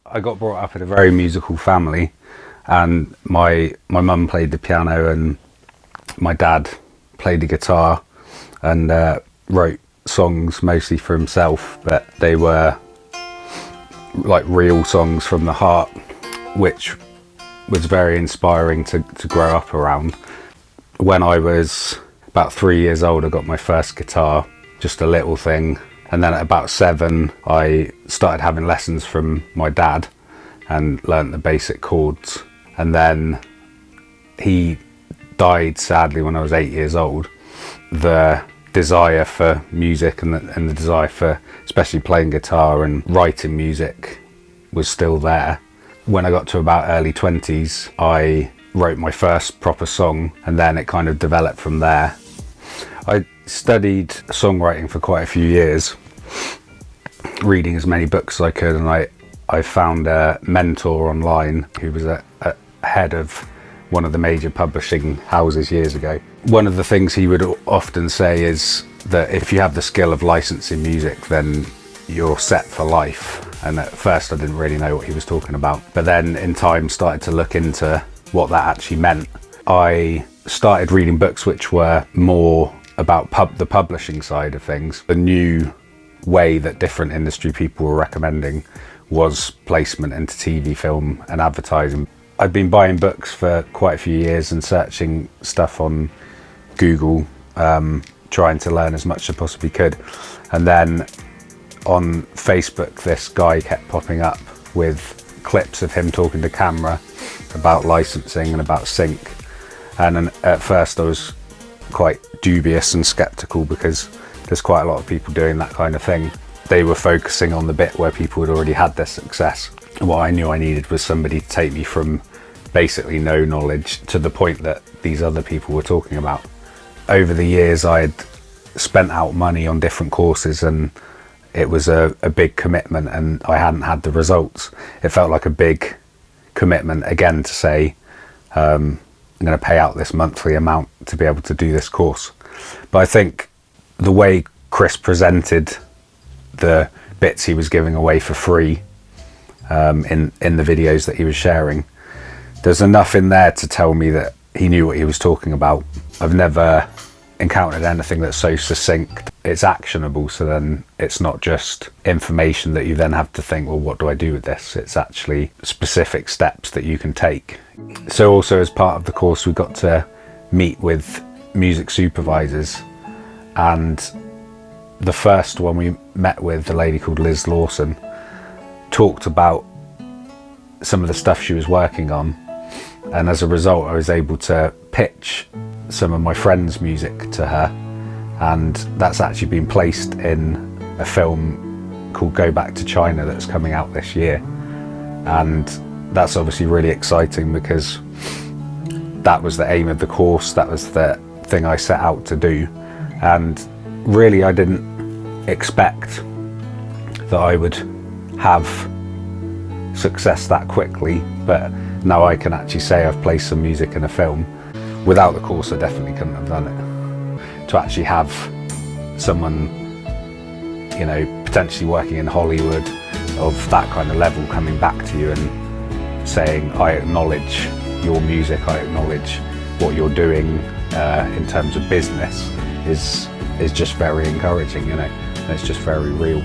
I got brought up in a very musical family, and my mum played the piano and my dad played the guitar and wrote songs mostly for himself, but they were like real songs from the heart, which was very inspiring to grow up around. When I was about 3 years old, I got my first guitar, just a little thing. And then at about 7, I started having lessons from my dad and learnt the basic chords. And then he died sadly when I was 8 years old. The desire for music and the desire for especially playing guitar and writing music was still there. When I got to about early 20s, I wrote my first proper song, and then it kind of developed from there. I studied songwriting for quite a few years, reading as many books as I could, and I found a mentor online who was a head of one of the major publishing houses years ago. One of the things he would often say is that if you have the skill of licensing music, then you're set for life. And at first I didn't really know what he was talking about, but then in time started to look into what that actually meant. I started reading books which were more about the publishing side of things. The new way that different industry people were recommending was placement into TV, film and advertising. I'd been buying books for quite a few years and searching stuff on Google, trying to learn as much as I possibly could. And then on Facebook, this guy kept popping up with clips of him talking to camera about licensing and about sync. And at first I was quite dubious and skeptical because there's quite a lot of people doing that kind of thing. They were focusing on the bit where people had already had their success. And what I knew I needed was somebody to take me from basically no knowledge to the point that these other people were talking about. Over the years I had spent out money on different courses, and it was a big commitment, and I hadn't had the results. It felt like a big commitment again to say, I'm going to pay out this monthly amount to be able to do this course. But I think the way Chris presented the bits he was giving away for free in the videos that he was sharing, there's enough in there to tell me that he knew what he was talking about. I've never encountered anything that's so succinct. It's actionable, so then it's not just information that you then have to think, well, what do I do with this? It's actually specific steps that you can take. So also as part of the course we got to meet with music supervisors, and the first one we met with, a lady called Liz Lawson, talked about some of the stuff she was working on, and as a result I was able to pitch some of my friends' music to her, and that's actually been placed in a film called Go Back to China that's coming out this year. And that's obviously really exciting because that was the aim of the course, that was the thing I set out to do, and really I didn't expect that I would have success that quickly, but now I can actually say I've placed some music in a film. Without the course I definitely couldn't have done it. To actually have someone, you know, potentially working in Hollywood of that kind of level coming back to you and saying, I acknowledge your music, I acknowledge what you're doing in terms of business, is just very encouraging, you know, and it's just very real.